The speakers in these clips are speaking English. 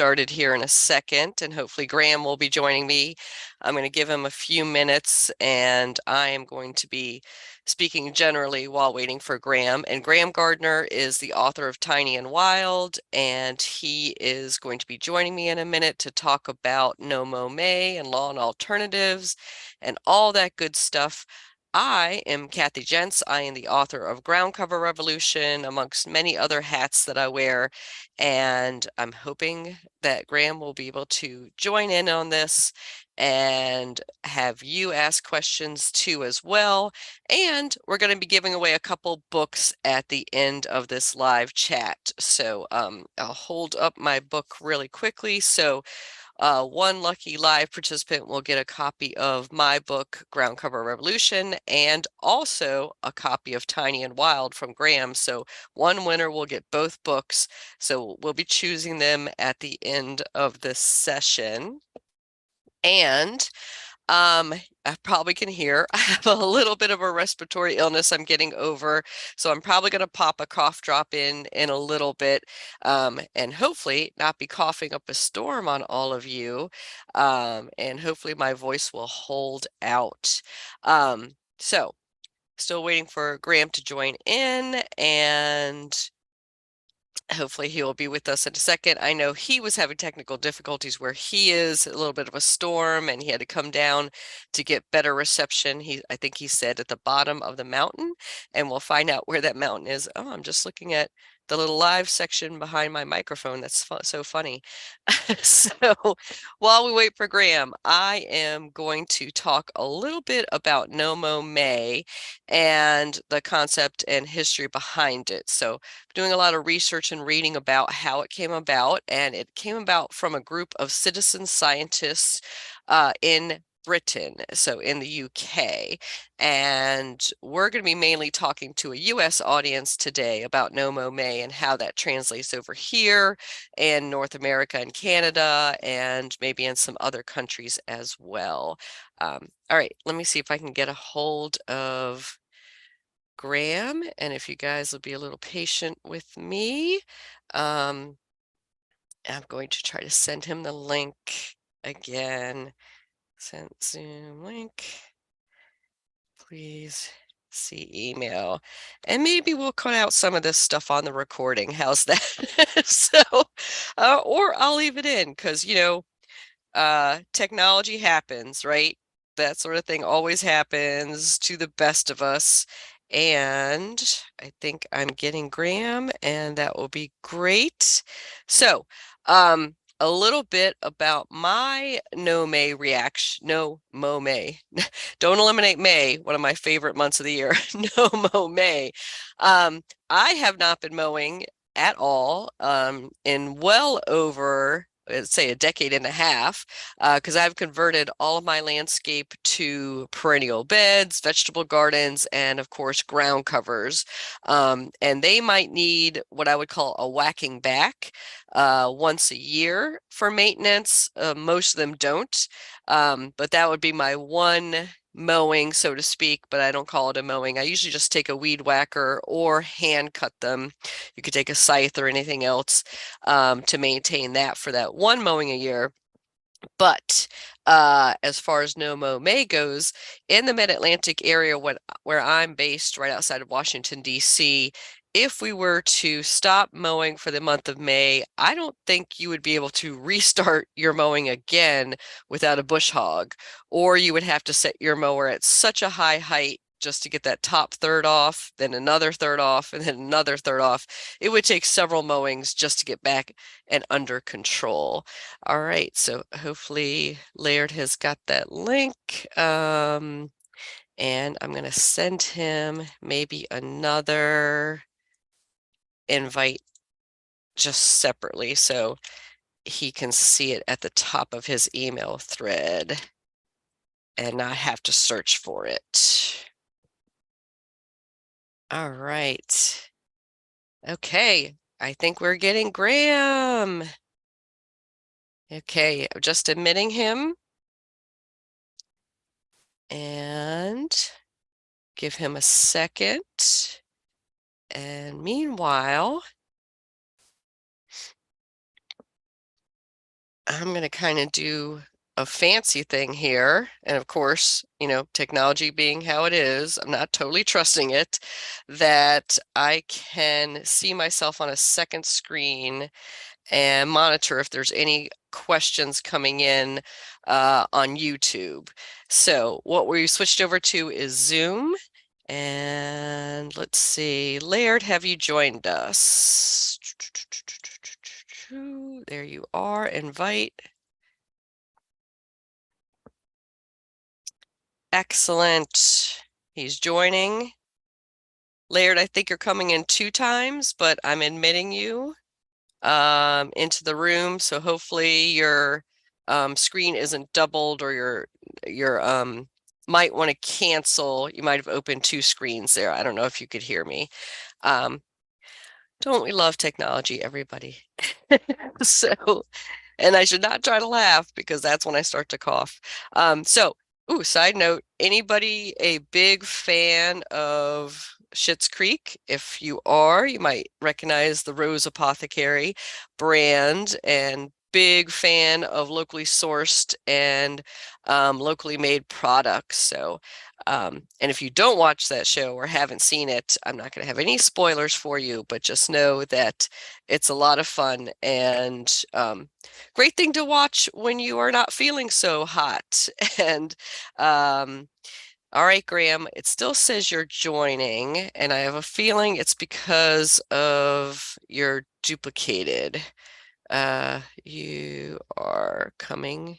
started here in a second, and hopefully Graham will be joining me. I'm going to give him a few minutes, and I am going to be speaking generally while waiting for Graham. And Graham Gardner is the author of Tiny and Wild, and he is going to be joining me in a minute to talk about No Mow May and law and alternatives and all that good stuff. I am Kathy Jentz. I am the author of Ground Cover Revolution, amongst many other hats that I wear, and I'm hoping that Graham will be able to join in on this and have you ask questions too as well. And we're going to be giving away a couple books at the end of this live chat. So I'll hold up my book really quickly. So one lucky live participant will get a copy of my book, Ground Cover Revolution, and also a copy of Tiny and Wild from Graham. So one winner will get both books. So we'll be choosing them at the end of this session. And I probably can hear I have a little bit of a respiratory illness I'm getting over, so I'm probably going to pop a cough drop in a little bit, and hopefully not be coughing up a storm on all of you, and hopefully my voice will hold out. So still waiting for Graham to join in, and hopefully he will be with us in a second. I know he was having technical difficulties where he is, a little bit of a storm, and he had to come down to get better reception. I think he said at the bottom of the mountain, and we'll find out where that mountain is. Oh, I'm just looking at the little live section behind my microphone. That's so funny. So while we wait for Graham, I am going to talk a little bit about No Mow May and the concept and history behind it. So doing a lot of research and reading about how it came about, and it came about from a group of citizen scientists in Britain, so in the UK. And we're going to be mainly talking to a US audience today about No Mow May and how that translates over here in North America and Canada, and maybe in some other countries as well. All right, let me see if I can get a hold of Graham, and if you guys will be a little patient with me, I'm going to try to send him the link again. Send Zoom link. Please see email. And maybe we'll cut out some of this stuff on the recording. How's that? So, or I'll leave it in because, technology happens, right? That sort of thing always happens to the best of us. And I think I'm getting Graham, and that will be great. So, a little bit about my No May reaction. No Mow May. Don't eliminate May, one of my favorite months of the year. No Mow May. I have not been mowing at all in well over, let's say, a decade and a half, because I've converted all of my landscape to perennial beds, vegetable gardens, and of course ground covers. And they might need what I would call a whacking back once a year for maintenance. Most of them don't, but that would be my one mowing, so to speak, but I don't call it a mowing. I usually just take a weed whacker or hand cut them. You could take a scythe or anything else to maintain that for that one mowing a year. But as far as No Mow May goes, in the Mid-Atlantic area where I'm based, right outside of Washington, D.C., if we were to stop mowing for the month of May, I don't think you would be able to restart your mowing again without a bush hog, or you would have to set your mower at such a high height just to get that top third off, then another third off, and then another third off. It would take several mowings just to get back and under control. All right, so hopefully Laird has got that link. And I'm going to send him maybe another invite just separately so he can see it at the top of his email thread and not have to search for it. All right. Okay, I think we're getting Graham. Okay, I'm just admitting him. And give him a second. And meanwhile, I'm going to kind of do a fancy thing here. And of course, technology being how it is, I'm not totally trusting it, that I can see myself on a second screen and monitor if there's any questions coming in on YouTube. So what we switched over to is Zoom. And let's see, Laird, have you joined us? There you are, invite. Excellent. He's joining. Laird, I think you're coming in 2 times, but I'm admitting you into the room. So hopefully your screen isn't doubled, or your might want to cancel. You might have opened 2 screens there. I don't know if you could hear me. Don't we love technology, everybody? So, and I should not try to laugh because that's when I start to cough. Side note, anybody a big fan of Schitt's Creek? If you are, you might recognize the Rose Apothecary brand, and big fan of locally sourced and locally made products. So, and if you don't watch that show or haven't seen it, I'm not going to have any spoilers for you, but just know that it's a lot of fun and great thing to watch when you are not feeling so hot. And all right, Graham, it still says you're joining, and I have a feeling it's because of you're duplicated. You are coming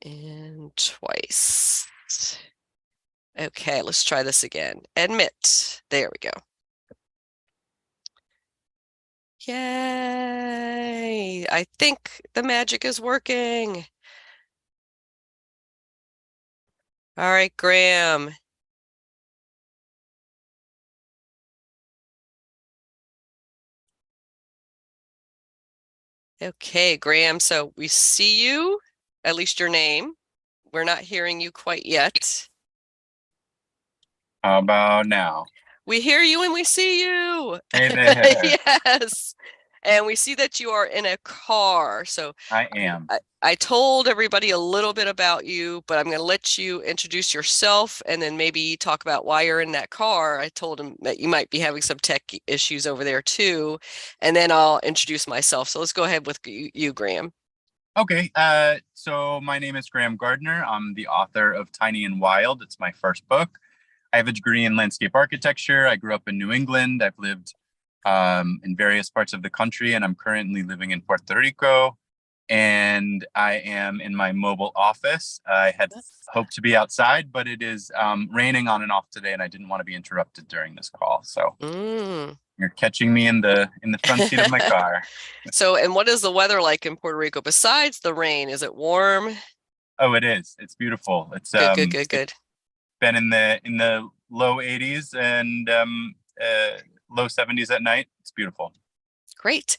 in twice. Okay, let's try this again. Admit. There we go. Yay! I think the magic is working. All right, Graham. Okay, Graham, so we see you, at least your name. We're not hearing you quite yet. How about now? We hear you and we see you. Hey there. Yes. And we see that you are in a car. So I am. I told everybody a little bit about you, but I'm going to let you introduce yourself and then maybe talk about why you're in that car. I told him that you might be having some tech issues over there too. And then I'll introduce myself. So let's go ahead with you, Graham. Okay. So my name is Graham Gardner. I'm the author of Tiny and Wild. It's my first book. I have a degree in landscape architecture. I grew up in New England. I've lived in various parts of the country, and I'm currently living in Puerto Rico. And I am in my mobile office. I had hoped to be outside, but it is raining on and off today, and I didn't want to be interrupted during this call. So you're catching me in the front seat of my car. So, and what is the weather like in Puerto Rico besides the rain? Is it warm? Oh, it is. It's beautiful. It's Good. Been in the low 80s and low 70s at night. It's beautiful. Great.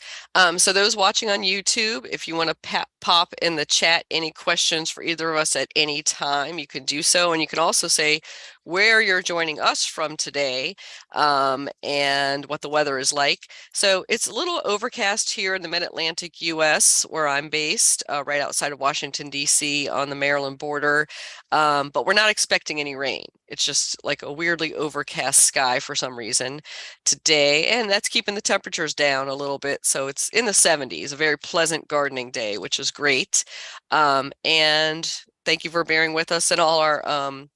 So those watching on YouTube, if you want to pop in the chat any questions for either of us at any time, you can do so. And you can also say where you're joining us from today and what the weather is like. So it's a little overcast here in the mid-Atlantic US where I'm based, right outside of Washington, D.C. on the Maryland border. But we're not expecting any rain. It's just like a weirdly overcast sky for some reason today, and that's keeping the temperatures down a little bit. So it's in the 70s, a very pleasant gardening day, which is great. And thank you for bearing with us in all our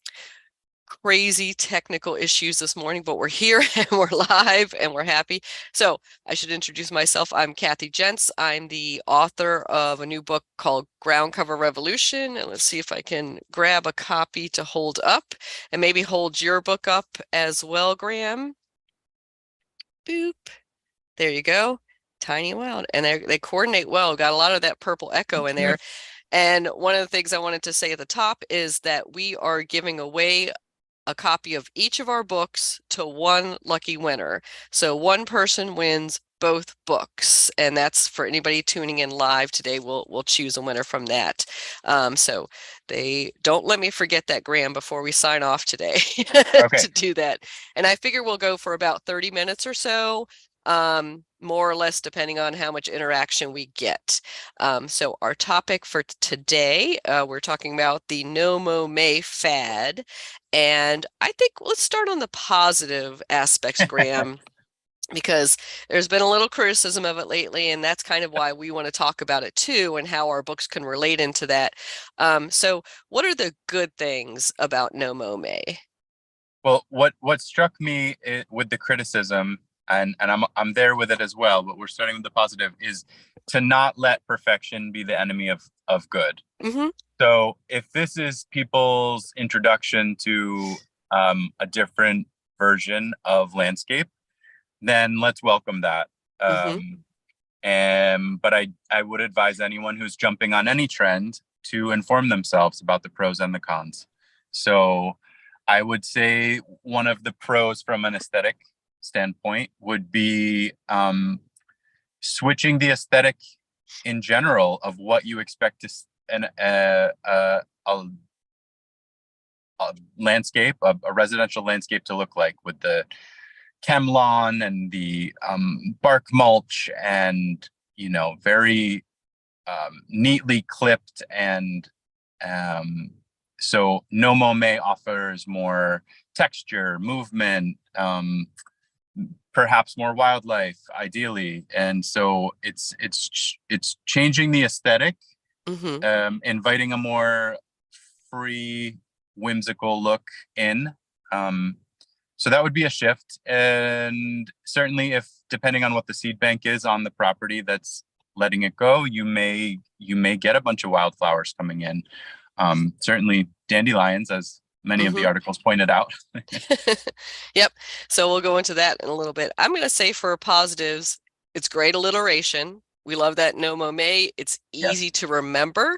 crazy technical issues this morning, but we're here and we're live and we're happy. So I should introduce myself. I'm Kathy Jentz. I'm the author of a new book called Ground Cover Revolution. And let's see if I can grab a copy to hold up and maybe hold your book up as well, Graham. Boop. There you go. Tiny Wild. And they coordinate well. Got a lot of that purple echo in there. And one of the things I wanted to say at the top is that we are giving away a copy of each of our books to one lucky winner. So one person wins both books, and that's for anybody tuning in live today. We'll choose a winner from that. So they don't let me forget that, Graham, before we sign off today to do that. And I figure we'll go for about 30 minutes or so. more or less depending on how much interaction we get. So our topic for today, we're talking about the No Mow May fad. And I think let's start on the positive aspects, Graham, because there's been a little criticism of it lately, and that's kind of why we want to talk about it too, and how our books can relate into that. So what are the good things about No Mow May? Well, what struck me with the criticism, and I'm there with it as well, but we're starting with the positive, is to not let perfection be the enemy of good. Mm-hmm. So if this is people's introduction to a different version of landscape, then let's welcome that. Mm-hmm. But I would advise anyone who's jumping on any trend to inform themselves about the pros and the cons. So I would say one of the pros from an aesthetic standpoint would be switching the aesthetic in general of what you expect to a landscape, a residential landscape to look like, with the chem lawn and the bark mulch, and very neatly clipped. And so No Mow May offers more texture, movement, perhaps more wildlife, ideally. And so it's changing the aesthetic, Mm-hmm. inviting a more free, whimsical look in. So that would be a shift. And certainly, if depending on what the seed bank is on the property that's letting it go, you may get a bunch of wildflowers coming in. Certainly dandelions, as many of the Mm-hmm. articles pointed out. Yep. So we'll go into that in a little bit. I'm going to say for positives, it's great alliteration. We love that No Mow May. It's Yes. easy to remember.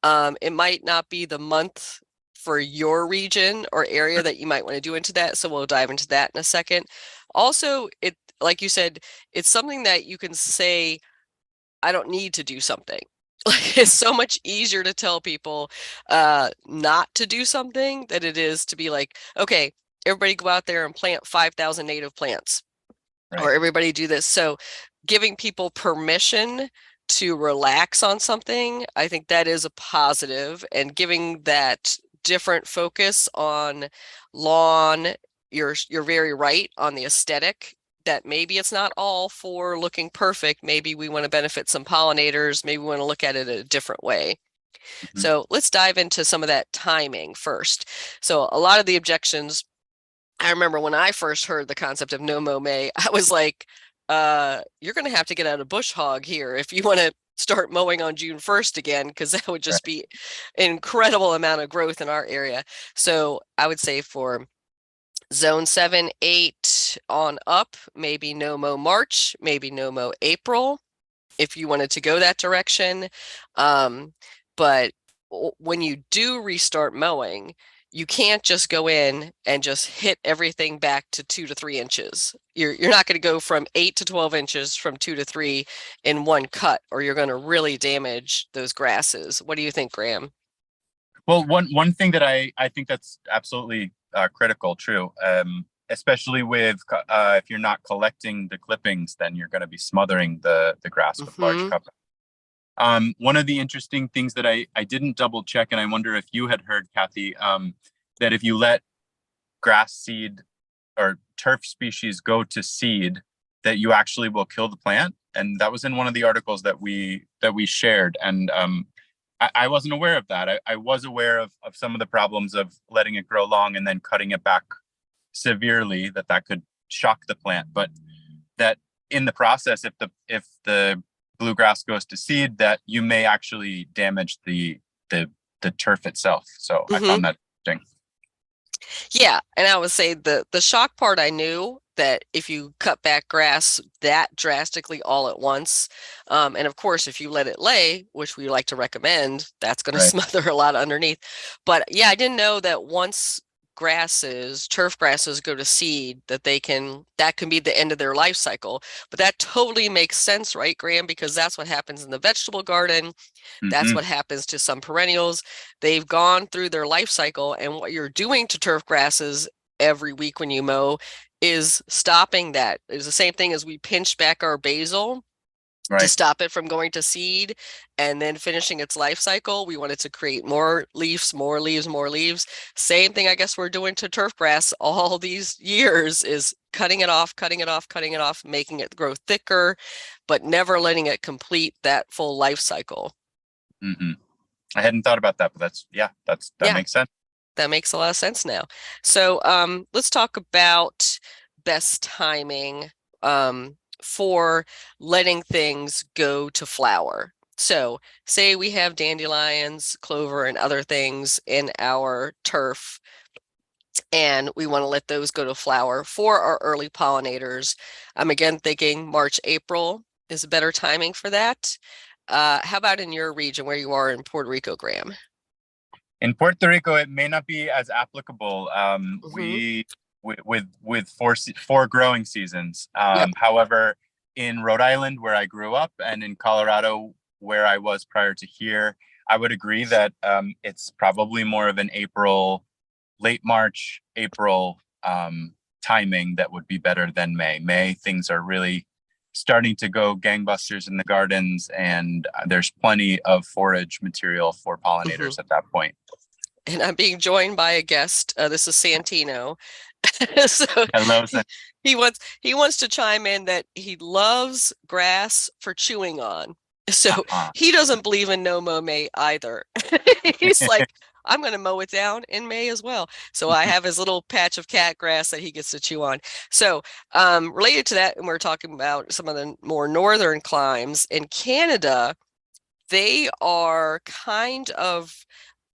It might not be the month for your region or area that you might want to do into that. So we'll dive into that in a second. Also, like you said, it's something that you can say, I don't need to do something. Like, it's so much easier to tell people not to do something than it is to be like, okay, everybody go out there and plant 5,000 native plants, Right. or everybody do this. So giving people permission to relax on something, I think that is a positive, and giving that different focus on lawn. You're very right on the aesthetic, that maybe it's not all for looking perfect. Maybe we want to benefit some pollinators. Maybe we want to look at it a different way. Mhm. So let's dive into some of that timing first. So a lot of the objections, I remember when I first heard the concept of No Mow May, I was like, you're going to have to get out of bush hog here if you want to start mowing on June 1st again, because that would just Right. be an incredible amount of growth in our area. So I would say for zone 7, 8 on up, maybe No Mow March, maybe No Mow April, if you wanted to go that direction. But when you do restart mowing, you can't just go in and just hit everything back to 2 to 3 inches. You're not going to go from 8 to 12 inches from 2 to 3 in one cut, or you're going to really damage those grasses. What do you think, Graham? Well, one thing that I think that's absolutely critical, true. Especially with if you're not collecting the clippings, then you're going to be smothering the grass with large Mm-hmm. cup. One of the interesting things that I didn't double check, and I wonder if you had heard, Kathy, that if you let grass seed or turf species go to seed, that you actually will kill the plant. And that was in one of the articles that we shared. And I wasn't aware of that. I was aware of some of the problems of letting it grow long and then cutting it back severely, that could shock the plant. But that in the process, if the bluegrass goes to seed, that you may actually damage the turf itself. So I Mm-hmm. found that interesting. Yeah, and I would say the shock part, I knew that if you cut back grass that drastically all at once, and of course if you let it lay, which we like to recommend, that's going to Right. smother a lot underneath. But yeah, I didn't know that once turf grasses go to seed, that can be the end of their life cycle. But that totally makes sense, right, Graham? Because that's what happens in the vegetable garden. That's Mm-hmm. what happens to some perennials. They've gone through their life cycle, and what you're doing to turf grasses every week when you mow is stopping that. It's the same thing as we pinched back our basil to Right. stop it from going to seed and then finishing its life cycle. We wanted to create more leaves, more leaves, more leaves. Same thing I guess we're doing to turf grass all these years is cutting it off, cutting it off, cutting it off, making it grow thicker, but never letting it complete that full life cycle. Hmm. I hadn't thought about that, but that Yeah, makes sense. that makes a lot of sense now. So let's talk about best timing for letting things go to flower. So say we have dandelions, clover, and other things in our turf, and we want to let those go to flower for our early pollinators. I'm again thinking March, April is a better timing for that. How about in your region where you are in Puerto Rico, Graham? In Puerto Rico, it may not be as applicable. Hmm. With four growing seasons. Yep. However, in Rhode Island, where I grew up, and in Colorado, where I was prior to here, I would agree that it's probably more of an late March, April timing that would be better than May. May, things are really starting to go gangbusters in the gardens, and there's plenty of forage material for Hmm. pollinators at that point. And I'm being joined by a guest. This is Santino. So Hello, he, he wants to chime in that he loves grass for chewing on. So uh-huh. he doesn't believe in no mow May either. He's like, I'm going to mow it down in May as well. So I have his little patch of cat grass that he gets to chew on. So related to that, and we're talking about some of the more northern climes in Canada, they are kind of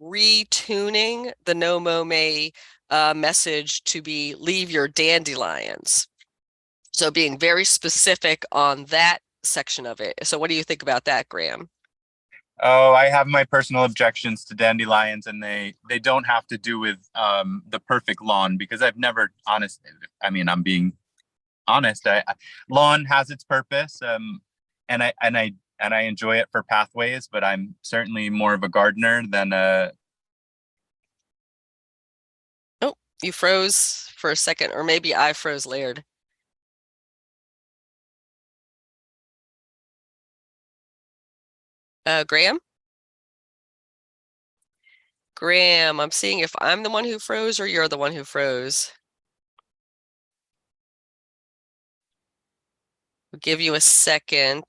retuning the No Mow May message to be leave your dandelions. So being very specific on that section of it. So what do you think about that, Graham? Oh, I have my personal objections to dandelions, and they don't have to do with the perfect lawn, because I've never honest. I mean, I'm being honest. Lawn has its purpose, and I enjoy it for pathways, but I'm certainly more of a gardener than a. Oh, you froze for a second, or maybe I froze Laird. Graham? Graham, I'm seeing if I'm the one who froze or you're the one who froze. We'll give you a second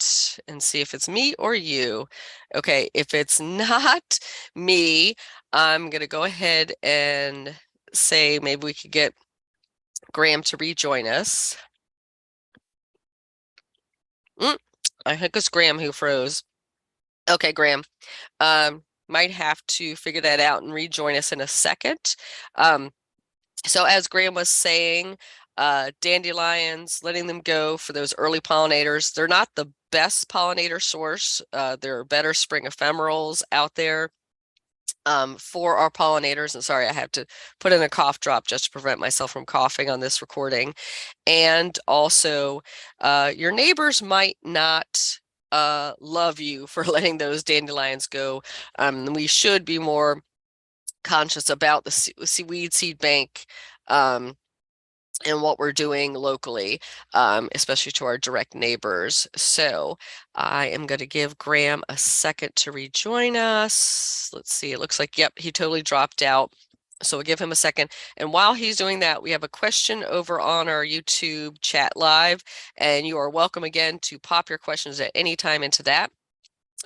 and see if it's me or you. Okay, if it's not me, I'm going to go ahead and say maybe we could get Graham to rejoin us. I think it's Graham who froze. Okay, Graham, might have to figure that out and rejoin us in a second. So as Graham was saying, dandelions, letting them go for those early pollinators. They're not the best pollinator source. There are better spring ephemerals out there for our pollinators. And sorry, I have to put in a cough drop just to prevent myself from coughing on this recording. And also, your neighbors might not love you for letting those dandelions go. We should be more conscious about the weed seed bank and what we're doing locally, especially to our direct neighbors. So I am going to give Graham a second to rejoin us. Let's see, it looks like, yep, he totally dropped out. So we'll give him a second. And while he's doing that, we have a question over on our YouTube chat live, and you are welcome again to pop your questions at any time into that.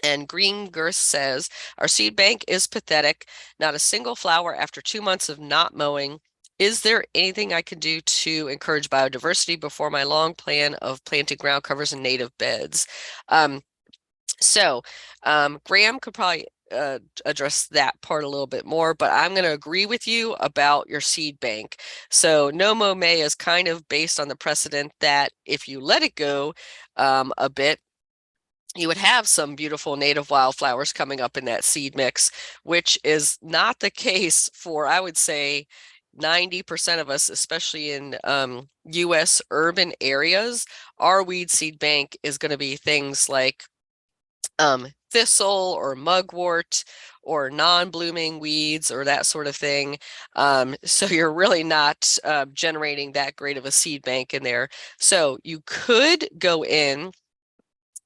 And Green Girth says, our seed bank is pathetic. Not a single flower after 2 months of not mowing. Is there anything I can do to encourage biodiversity before my long plan of planting ground covers and native beds? So Graham could probably address that part a little bit more, but I'm going to agree with you about your seed bank. So No Mow May is kind of based on the precedent that if you let it go a bit, you would have some beautiful native wildflowers coming up in that seed mix, which is not the case for, I would say, 90% of us, especially in US urban areas. Our weed seed bank is going to be things like thistle or mugwort or non-blooming weeds or that sort of thing. So you're really not generating that great of a seed bank in there. So you could go in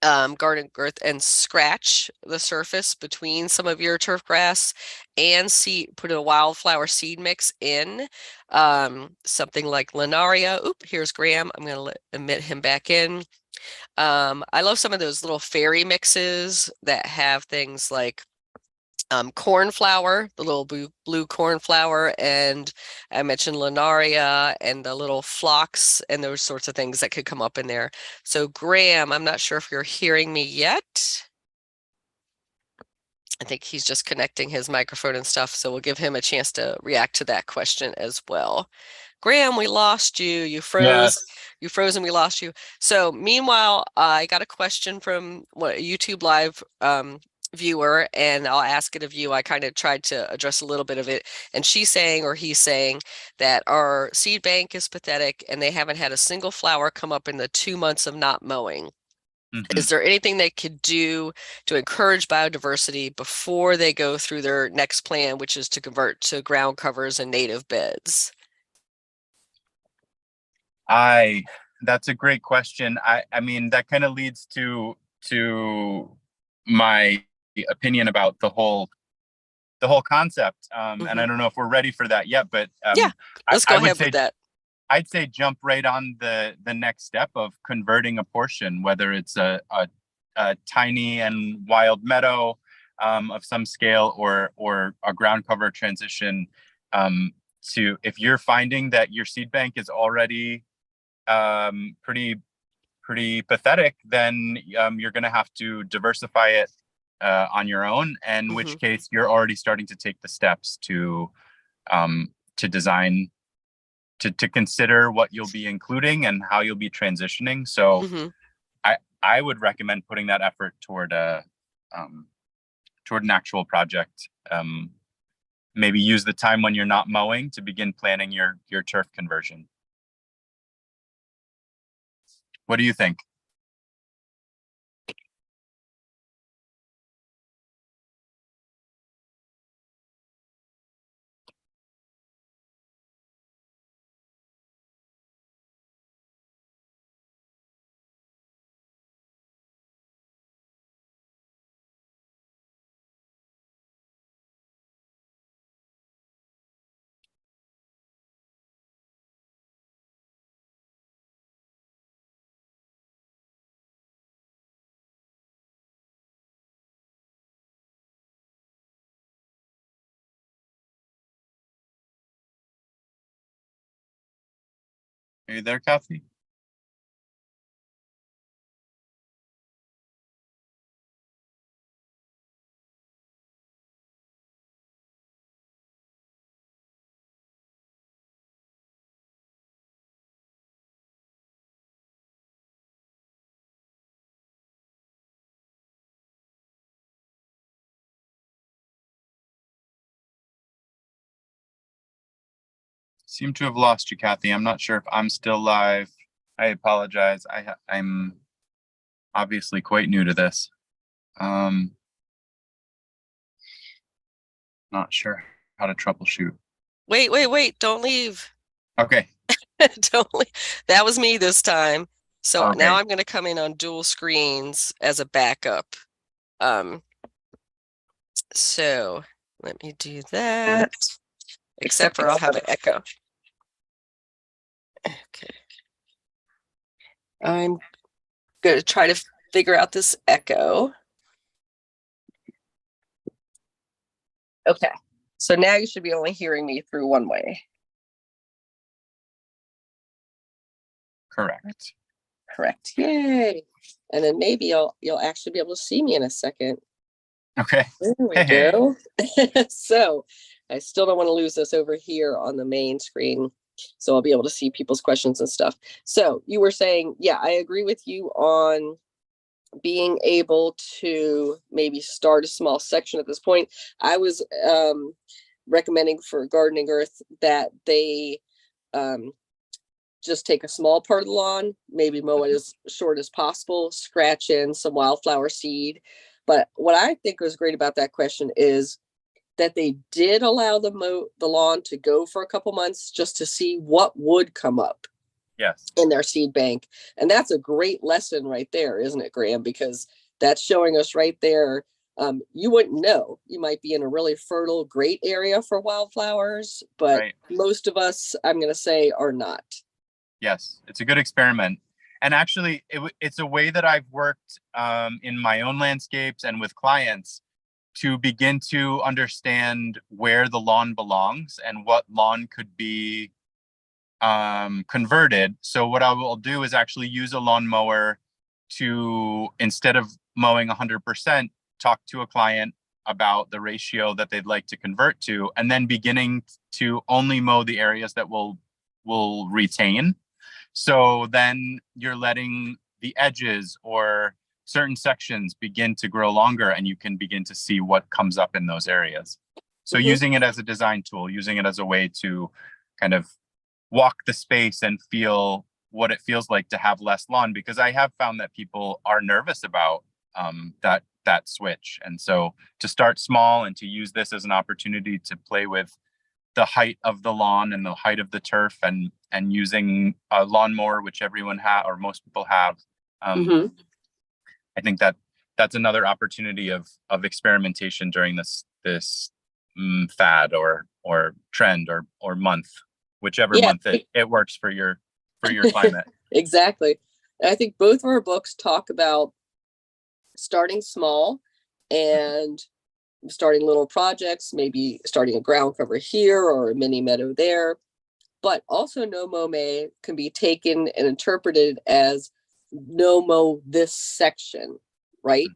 garden earth and scratch the surface between some of your turf grass and put a wildflower seed mix in, something like Linaria. Oop, here's Graham. I'm going to admit him back in. I love some of those little fairy mixes that have things like cornflower, the little blue cornflower, and I mentioned Linaria and the little phlox and those sorts of things that could come up in there. So Graham, I'm not sure if you're hearing me yet. I think he's just connecting his microphone and stuff, so we'll give him a chance to react to that question as well. Graham, we lost you. You froze. Yes. You froze and we lost you. So meanwhile, I got a question from a YouTube Live viewer, and I'll ask it of you. I kind of tried to address a little bit of it, and she's saying, or he's saying, that our seed bank is pathetic and they haven't had a single flower come up in the 2 months of not mowing. Is there anything they could do to encourage biodiversity before they go through their next plan, which is to convert to ground covers and native beds? That's a great question. I mean, that kind of leads to my opinion about the whole concept. And I don't know if we're ready for that yet, but yeah, let's go I would ahead say, with that. I'd say jump right on the next step of converting a portion, whether it's a tiny and wild meadow of some scale or a ground cover transition. To if you're finding that your seed bank is already pretty pathetic, then you're going to have to diversify it on your own, in which case you're already starting to take the steps to design, to consider what you'll be including and how you'll be transitioning. So I would recommend putting that effort toward an actual project. Maybe use the time when you're not mowing to begin planning your turf conversion. What do you think? Are you there, Kathy? Seem to have lost you, Kathy. I'm not sure if I'm still live. I apologize. I'm obviously quite new to this. Not sure how to troubleshoot. Wait, don't leave. Okay. Don't leave. That was me this time. So Okay. now I'm going to come in on dual screens as a backup. So let me do that, except for I'll have an echo. Okay. I'm going to try to figure out this echo. Okay. So now you should be only hearing me through one way. Correct. Correct. Yay. And then maybe you'll actually be able to see me in a second. Okay. There we go. So I still don't want to lose this over here on the main screen. So I'll be able to see people's questions and stuff. So you were saying, yeah, I agree with you on being able to maybe start a small section at this point. I was recommending for gardening earth that they just take a small part of the lawn, maybe mow it as short as possible, scratch in some wildflower seed. But what I think was great about that question is that they did allow the lawn to go for a couple months just to see what would come up. Yes. In their seed bank. And that's a great lesson right there, isn't it, Graham? Because that's showing us right there. You wouldn't know. You might be in a really fertile, great area for wildflowers, but right. Most of us, I'm going to say, are not. Yes, it's a good experiment. And actually, it's a way that I've worked in my own landscapes and with clients to begin to understand where the lawn belongs and what lawn could be converted. So what I will do is actually use a lawnmower to, instead of mowing 100%, talk to a client about the ratio that they'd like to convert to, and then beginning to only mow the areas that will retain. So then you're letting the edges or certain sections begin to grow longer, and you can begin to see what comes up in those areas. So using it as a design tool, using it as a way to kind of walk the space and feel what it feels like to have less lawn, because I have found that people are nervous about that switch. And so to start small and to use this as an opportunity to play with the height of the lawn and the height of the turf, and using a lawnmower, which everyone has or most people have. I think that that's another opportunity of experimentation during this fad or trend or month, whichever month it works for your climate. Exactly. And I think both of our books talk about starting small and starting little projects, maybe starting a ground cover here or a mini meadow there. But also No Mow May can be taken and interpreted as no mow this section, right?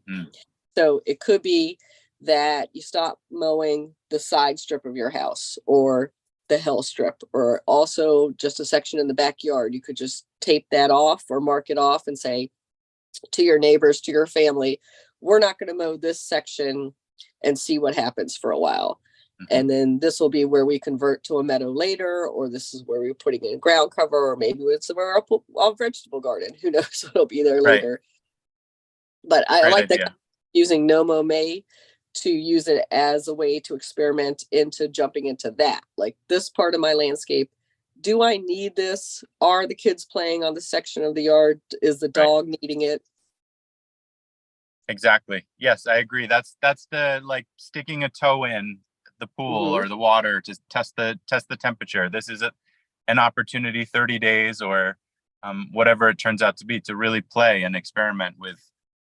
So it could be that you stop mowing the side strip of your house or the hill strip, or also just a section in the backyard. You could just tape that off or mark it off and say to your neighbors, to your family, we're not going to mow this section and see what happens for a while. And then this will be where we convert to a meadow later, or this is where we're putting in ground cover, or maybe it's where our vegetable garden. Who knows what'll be there later. But I like that, using No Mow May to use it as a way to experiment into jumping into that. Like, this part of my landscape, do I need this? Are the kids playing on the section of the yard? Is the dog needing it? Exactly. Yes, I agree. That's the, like, sticking a toe in the pool or the water to test the temperature. This is an opportunity, 30 days or whatever it turns out to be, to really play and experiment with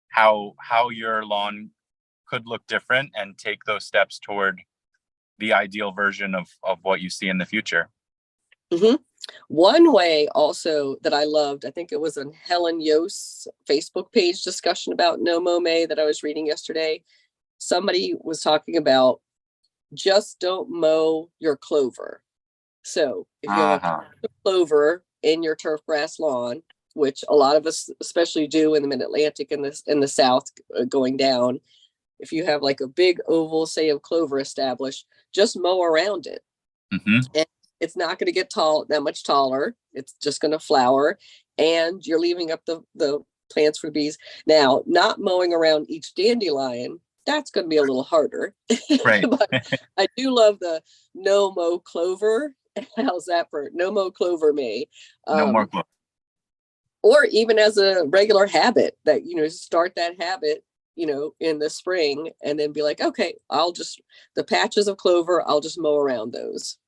how your lawn could look different and take those steps toward the ideal version of what you see in the future. One way also that I loved, I think it was on Helen Yoest's Facebook page discussion about No Mow May that I was reading yesterday. Somebody was talking about, just don't mow your clover. So if you have a clover in your turf grass lawn, which a lot of us especially do in the mid-Atlantic and in the South going down, if you have like a big oval, say, of clover established, just mow around it. And it's not going to get that much taller. It's just going to flower, and you're leaving up the plants for bees. Now, not mowing around each dandelion, that's going to be a little harder. But I do love the no mow clover. How's that for No Mow Clover May? No more clover. Or even as a regular habit, that, start that habit, in the spring, and then be like, okay, the patches of clover, I'll just mow around those.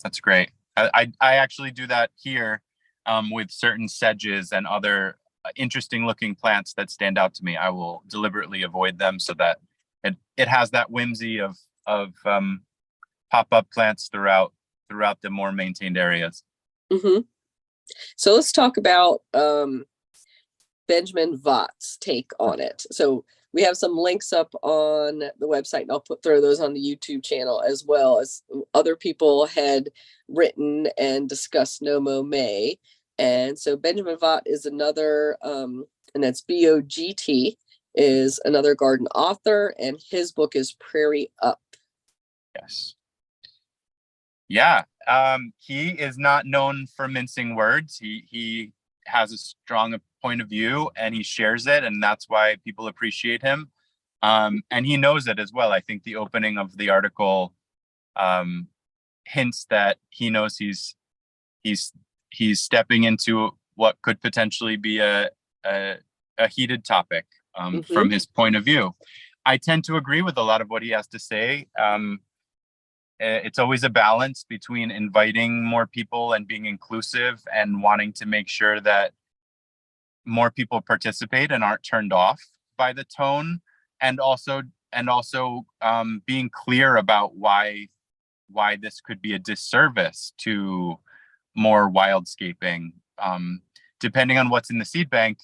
That's great. I actually do that here with certain sedges and other interesting looking plants that stand out to me. I will deliberately avoid them so that it has that whimsy of pop-up plants throughout the more maintained areas. So let's talk about Benjamin Vogt's take on it. So we have some links up on the website, and I'll throw those on the YouTube channel, as well as other people had written and discussed No Mow May. And so Benjamin Vogt is another, and that's Bogt, is another garden author, and his book is Prairie Up. Yes. Yeah. He is not known for mincing words. He has a strong point of view, and he shares it, and that's why people appreciate him. And he knows it as well. I think the opening of the article um, hints that he knows he's he's stepping into what could potentially be a, a heated topic Hmm. from his point of view. I tend to agree with a lot of what he has to say. It's always a balance between inviting more people and being inclusive and wanting to make sure that more people participate and aren't turned off by the tone, and also being clear about why this could be a disservice to more wildscaping. Depending on what's in the seed bank,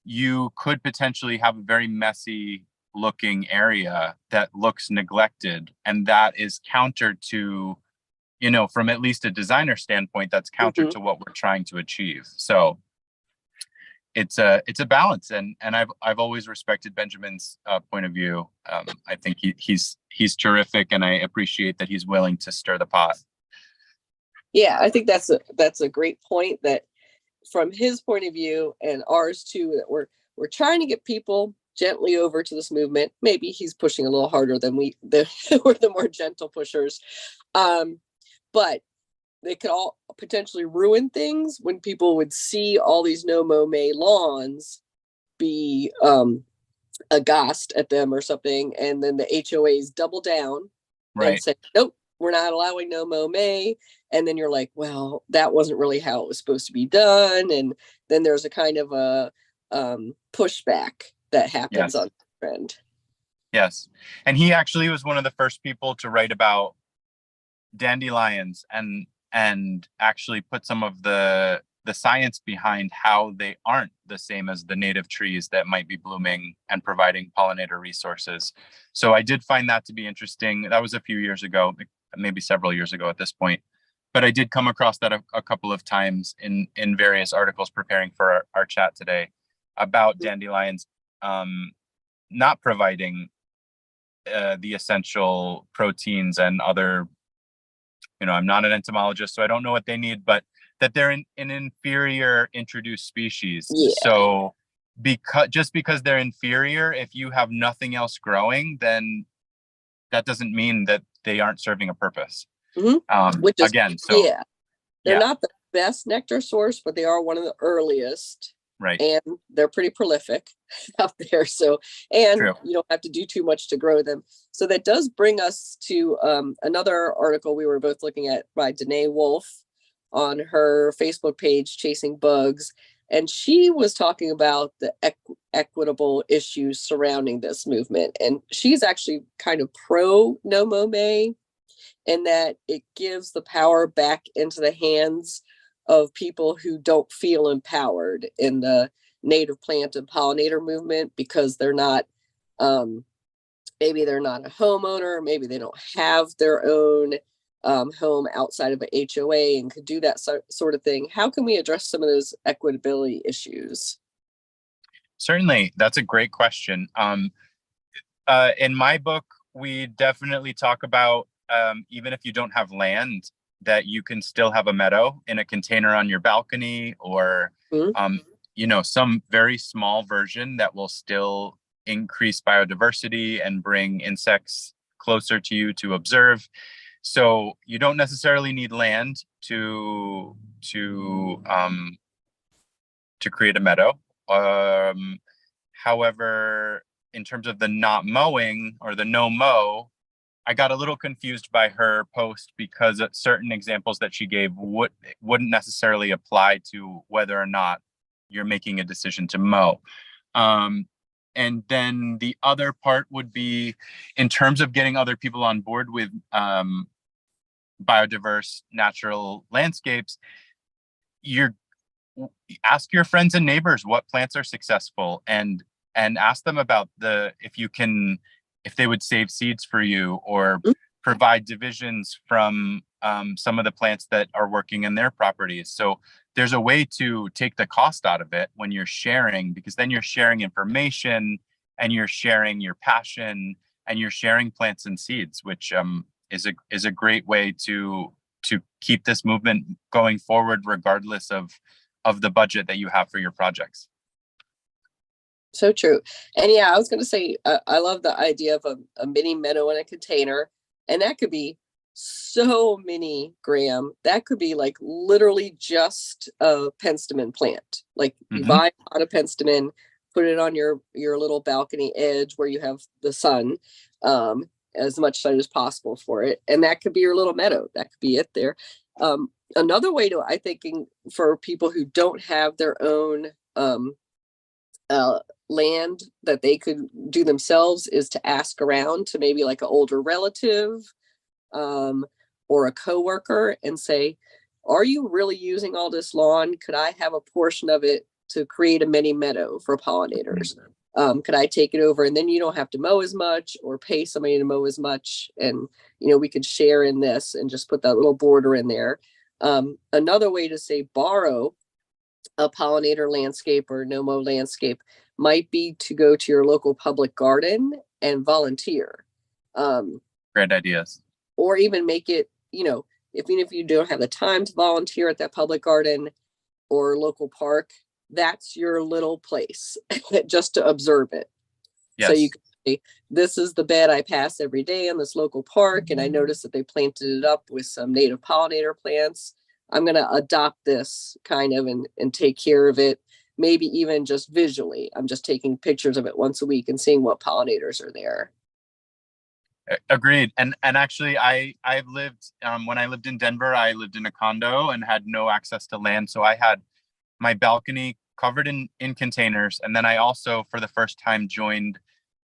you could potentially have a very messy looking area that looks neglected, and that is counter to, from at least a designer standpoint, that's counter Hmm. to what we're trying to achieve. So it's a balance, and I've always respected Benjamin's point of view. I think he's terrific, and I appreciate that he's willing to stir the pot. Yeah, I think that's a great point, that from his point of view and ours too, that we're trying to get people gently over to this movement. Maybe he's pushing a little harder than we're the more gentle pushers. But they could all potentially ruin things when people would see all these no mow May lawns be aghast at them or something, and then the HOAs double down and Right. say, nope, we're not allowing no mow May. And then you're like, well, that wasn't really how it was supposed to be done. And then there's a kind of a pushback that happens Yes. on the trend. Yes. And he actually was one of the first people to write about dandelions and actually put some of the science behind how they aren't the same as the native trees that might be blooming and providing pollinator resources. So I did find that to be interesting. That was a few years ago, maybe several years ago at this point. But I did come across that a couple of times in various articles preparing for our chat today about dandelions not providing the essential proteins and other, I'm not an entomologist, so I don't know what they need, but that they're an inferior introduced species. Yeah. So because they're inferior, if you have nothing else growing, then that doesn't mean that they aren't serving a purpose. Mm-hmm. Which is, Again, so yeah, they're yeah, not the best nectar source, but they are one of the earliest, right, and they're pretty prolific out there. So, and true. you don't have to do too much to grow them. So that does bring us to another article we were both looking at by Danae Wolf on her Facebook page, Chasing Bugs. And she was talking about the equitable issues surrounding this movement. And she's actually kind of pro No Mow May, in that it gives the power back into the hands of people who don't feel empowered in the native plant and pollinator movement, because they're not, maybe they're not a homeowner, maybe they don't have their own home outside of an HOA and could do that sort of thing. How can we address some of those equitability issues? Certainly, that's a great question. In my book, we definitely talk about even if you don't have land, that you can still have a meadow in a container on your balcony, or Mm-hmm. some very small version that will still increase biodiversity and bring insects closer to you to observe. So you don't necessarily need land to create a meadow. However, in terms of the not mowing or the no mow, I got a little confused by her post because certain examples that she gave wouldn't necessarily apply to whether or not you're making a decision to mow. And then the other part would be in terms of getting other people on board with biodiverse natural landscapes. You're Ask your friends and neighbors what plants are successful, and ask them about if they would save seeds for you or provide divisions from some of the plants that are working in their properties. So there's a way to take the cost out of it when you're sharing, because then you're sharing information and you're sharing your passion and you're sharing plants and seeds, which is a great way to keep this movement going forward, regardless of the budget that you have for your projects. So true. And yeah, I was going to say, I love the idea of a mini meadow in a container. And that could be so many, Graham. That could be like literally just a penstemon plant. Like you Hmm. buy a pot of penstemon, put it on your little balcony edge where you have the sun, as much sun as possible for it. And that could be your little meadow. That could be it there. Another way to, I think, for people who don't have their own uh, land that they could do themselves is to ask around to maybe like an older relative, um, or a coworker and say, are you really using all this lawn? Could I have a portion of it to create a mini meadow for pollinators? Could I take it over? And then you don't have to mow as much or pay somebody to mow as much. And, we could share in this and just put that little border in there. Another way to say borrow a pollinator landscape or no mow landscape might be to go to your local public garden and volunteer. Great ideas. Or even make it, even if you don't have the time to volunteer at that public garden or local park, that's your little place just to observe it. Yes. So you can say, this is the bed I pass every day in this local park, and I noticed that they planted it up with some native pollinator plants. I'm going to adopt this kind of and take care of it, maybe even just visually. I'm just taking pictures of it once a week and seeing what pollinators are there. Agreed. And actually, I've lived, when I lived in Denver, I lived in a condo and had no access to land. So I had my balcony covered in containers. And then I also, for the first time, joined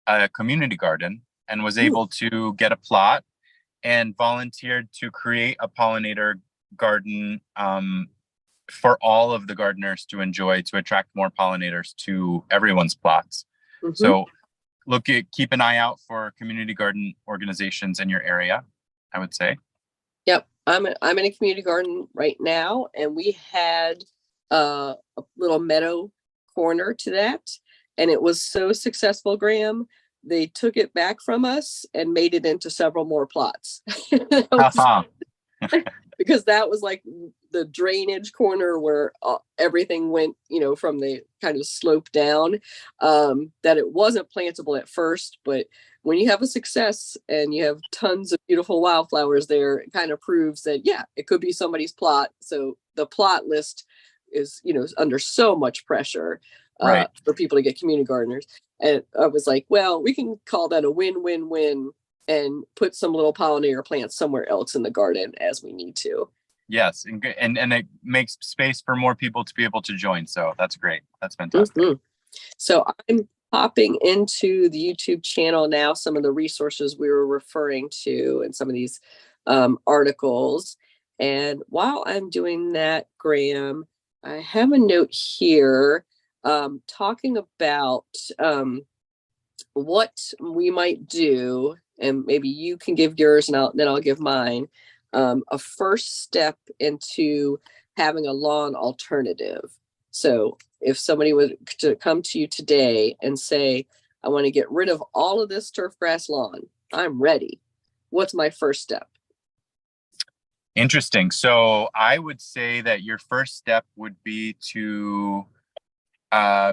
a community garden and was able to get a plot and volunteered to create a pollinator garden, for all of the gardeners to enjoy, to attract more pollinators to everyone's plots. Mm-hmm. So keep an eye out for community garden organizations in your area, I would say. Yep. I'm in a community garden right now, and we had a little meadow corner to that, and it was so successful, Graham. They took it back from us and made it into several more plots. Because that was like the drainage corner where everything went, from the kind of slope down, that it wasn't plantable at first. But when you have a success and you have tons of beautiful wildflowers there, it kind of proves that, yeah, it could be somebody's plot. So the plot list is, under so much pressure right. for people to get community gardeners. And I was like, well, we can call that a win-win-win and put some little pollinator plants somewhere else in the garden as we need to. Yes, and it makes space for more people to be able to join. So that's great. That's fantastic. Mm-hmm. So I'm popping into the YouTube channel now, some of the resources we were referring to and some of these articles. And while I'm doing that, Graham, I have a note here talking about what we might do, and maybe you can give yours and then I'll give mine, a first step into having a lawn alternative. So if somebody would to come to you today and say, I want to get rid of all of this turfgrass lawn, I'm ready. What's my first step? Interesting. So I would say that your first step would be to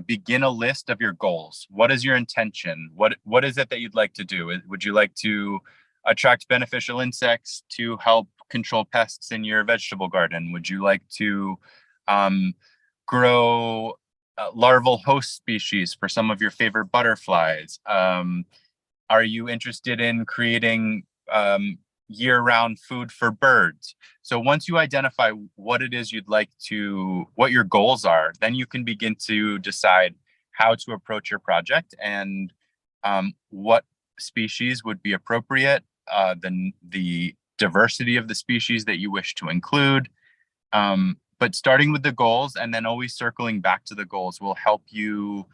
begin a list of your goals. What is your intention? What is it that you'd like to do? Would you like to attract beneficial insects to help control pests in your vegetable garden? Would you like to grow larval host species for some of your favorite butterflies? Are you interested in creating year-round food for birds? So once you identify what it is what your goals are, then you can begin to decide how to approach your project and what species would be appropriate, the diversity of the species that you wish to include. But starting with the goals and then always circling back to the goals will help you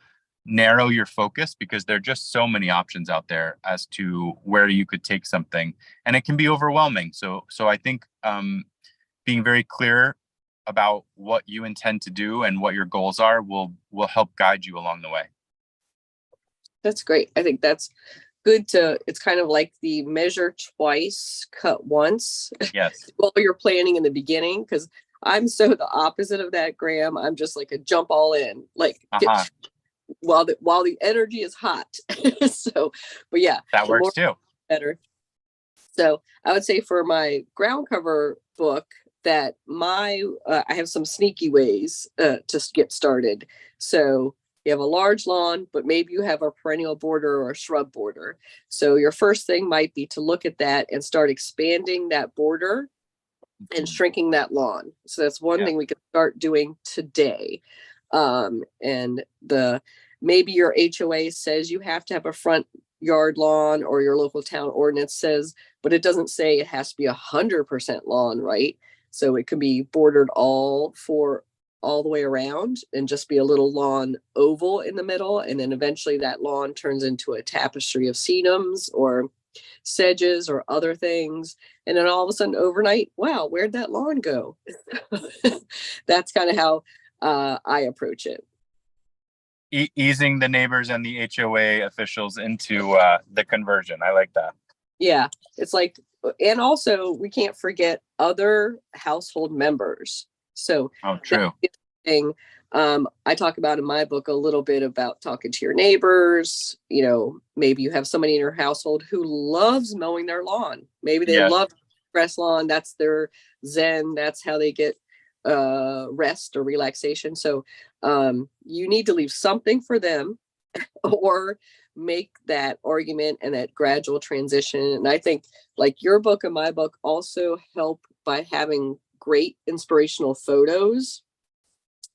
narrow your focus, because there are just so many options out there as to where you could take something, and it can be overwhelming. So I think being very clear about what you intend to do and what your goals are will help guide you along the way. That's great. I think that's good it's kind of like the measure twice, cut once. Yes. While you're planning in the beginning, because I'm so the opposite of that, Graham. I'm just like a jump all in, like while the energy is hot. So, but yeah, That the works more too. better. So I would say for my ground cover book that I have some sneaky ways to get started. So you have a large lawn, but maybe you have a perennial border or a shrub border. So your first thing might be to look at that and start expanding that border and shrinking that lawn. So that's one thing we can start doing today. And maybe your HOA says you have to have a front yard lawn, or your local town ordinance says, but it doesn't say it has to be 100% lawn, right? So it can be bordered all the way around and just be a little lawn oval in the middle. And then eventually that lawn turns into a tapestry of sedums or sedges or other things. And then all of a sudden overnight, wow, where'd that lawn go? That's kind of how I approach it. Easing the neighbors and the HOA officials into the conversion. I like that. Yeah, it's like, and also we can't forget other household members. So true. Thing I talk about in my book a little bit about talking to your neighbors. Maybe you have somebody in your household who loves mowing their lawn. Maybe they love grass lawn. That's their zen. That's how they get rest or relaxation. So you need to leave something for them or make that argument and that gradual transition. And I think like your book and my book also help by having great inspirational photos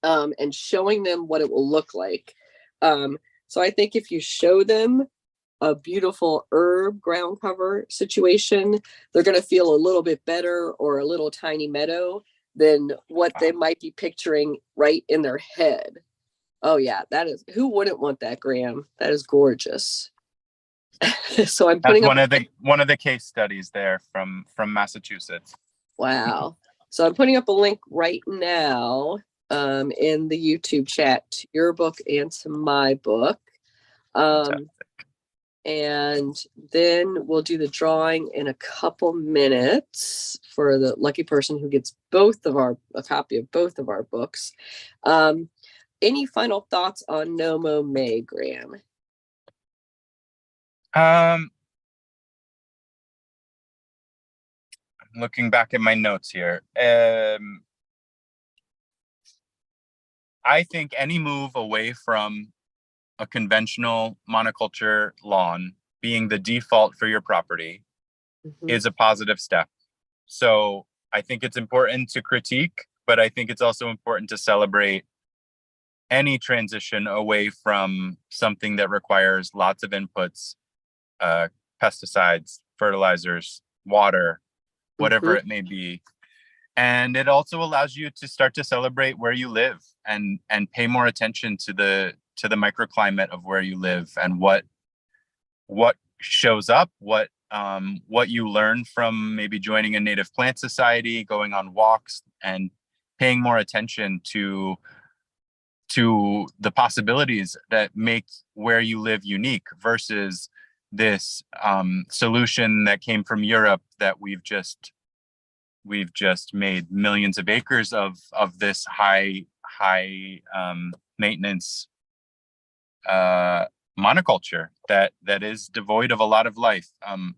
and showing them what it will look like. So I think if you show them a beautiful herb ground cover situation, they're going to feel a little bit better, or a little tiny meadow, than what they might be picturing right in their head. Oh yeah, who wouldn't want that, Graham? That is gorgeous. So I'm putting one of the case studies there from Massachusetts. Wow. So I'm putting up a link right now in the YouTube chat to your book and to my book. And then we'll do the drawing in a couple minutes for the lucky person who gets a copy of both of our books. Any final thoughts on No Mow May, Graham? I'm looking back at my notes here. I think any move away from a conventional monoculture lawn being the default for your property is a positive step. So I think it's important to critique, but I think it's also important to celebrate any transition away from something that requires lots of inputs, pesticides, fertilizers, water, whatever it may be. And it also allows you to start to celebrate where you live and pay more attention to the microclimate of where you live and what shows up, what you learn from maybe joining a native plant society, going on walks, and paying more attention to the possibilities that make where you live unique versus this solution that came from Europe that we've just made millions of acres of this high maintenance monoculture that is devoid of a lot of life.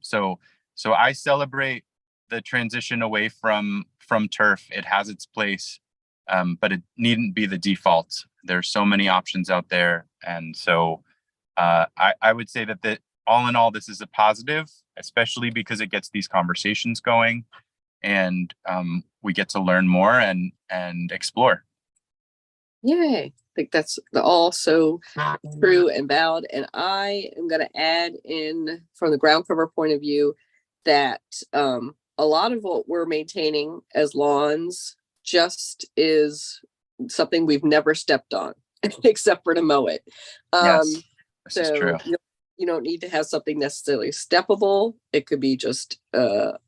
So I celebrate the transition away from turf. It has its place, but it needn't be the default. There's so many options out there, and so I would say that all in all, this is a positive, especially because it gets these conversations going, and we get to learn more and explore. Yay. I think that's all so true and valid. And I am going to add in, from the ground cover point of view, that a lot of what we're maintaining as lawns just is something we've never stepped on except for to mow it. Yes, this is true. You don't need to have something necessarily steppable. It could be just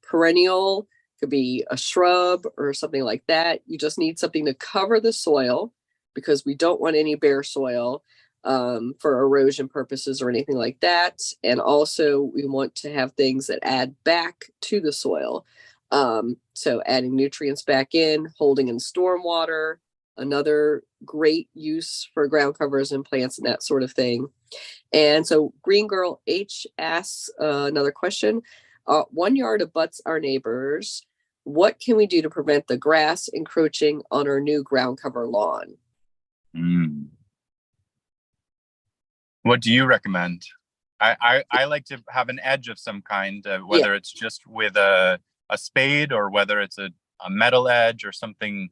perennial, could be a shrub or something like that. You just need something to cover the soil, because we don't want any bare soil for erosion purposes or anything like that. And also we want to have things that add back to the soil. So adding nutrients back in, holding in storm water, another great use for ground covers and plants and that sort of thing. And so Green Girl H asks another question. 1 yard abuts our neighbors. What can we do to prevent the grass encroaching on our new ground cover lawn? What do you recommend? I like to have an edge of some kind, whether it's just with a spade or whether it's a metal edge or something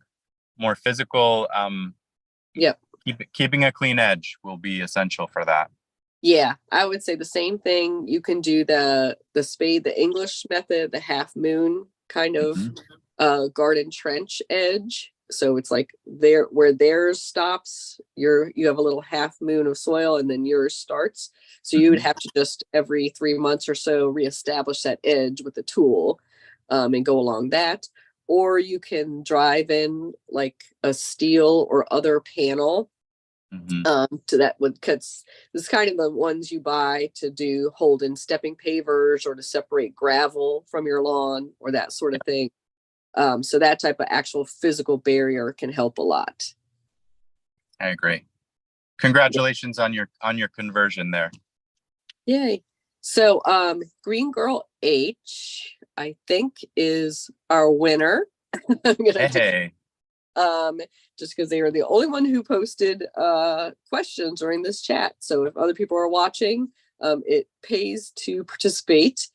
more physical. Keeping a clean edge will be essential for that. Yeah, I would say the same thing. You can do the spade, the English method, the half moon kind of garden trench edge. So it's like there where theirs stops, you have a little half moon of soil and then yours starts. So you would have to just every 3 months or so reestablish that edge with a tool and go along that. Or you can drive in like a steel or other panel to that would cuts. This is kind of the ones you buy to do hold in stepping pavers or to separate gravel from your lawn or that sort of thing. So that type of actual physical barrier can help a lot. I agree. Congratulations on your conversion there. Yay. So Green Girl H, I think, is our winner. I'm gonna just because they are the only one who posted questions during this chat. So if other people are watching, it pays to participate.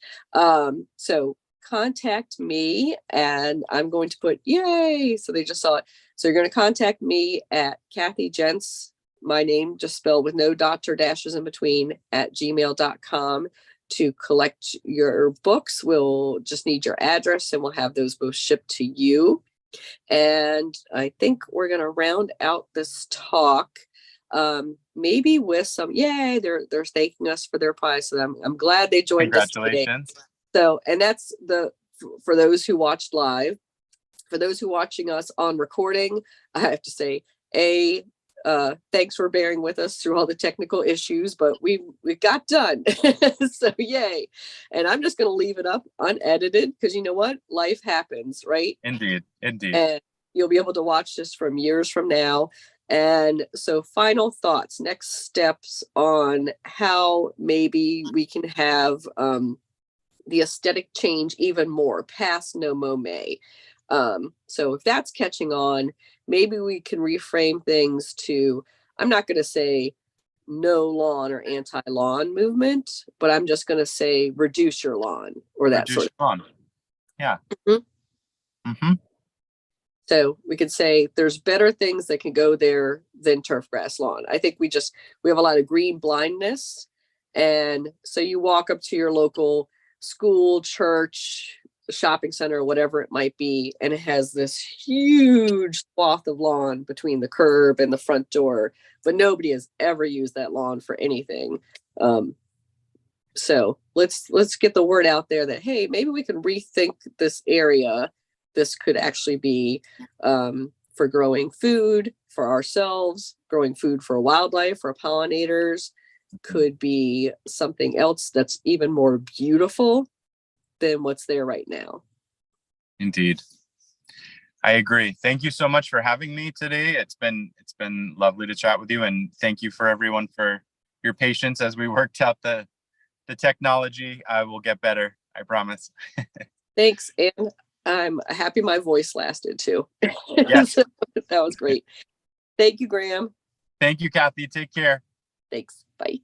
So contact me and I'm going to put yay. So they just saw it. So you're going to contact me at Kathy Gents, my name just spelled with no dots or dashes in between, at gmail.com to collect your books. We'll just need your address and we'll have those both shipped to you. And I think we're going to round out this talk maybe with some yay. They're thanking us for their prize. So I'm glad they joined us today. So, and that's for those who watched live. For those who watching us on recording, I have to say, thanks for bearing with us through all the technical issues, but we got done. So yay. And I'm just going to leave it up unedited because you know what? Life happens, right? Indeed. And you'll be able to watch this from years from now. And so final thoughts, next steps on how maybe we can have the aesthetic change even more past No Mow May. So if that's catching on, maybe we can reframe things to, I'm not going to say no lawn or anti-lawn movement, but I'm just going to say reduce your lawn or that sort of lawn. Yeah. So we could say there's better things that can go there than turf grass lawn. I think we have a lot of green blindness. And so you walk up to your local school, church, shopping center, whatever it might be, and it has this huge swath of lawn between the curb and the front door, but nobody has ever used that lawn for anything. So let's get the word out there that, hey, maybe we can rethink this area. This could actually be for growing food for ourselves, growing food for wildlife, for pollinators, could be something else that's even more beautiful than what's there right now. Indeed. I agree. Thank you so much for having me today. It's been lovely to chat with you, and thank you for everyone for your patience as we worked out the technology. I will get better, I promise. Thanks. And I'm happy my voice lasted too. Yes. So, that was great. Thank you, Graham. Thank you, Kathy. Take care. Thanks. Bye.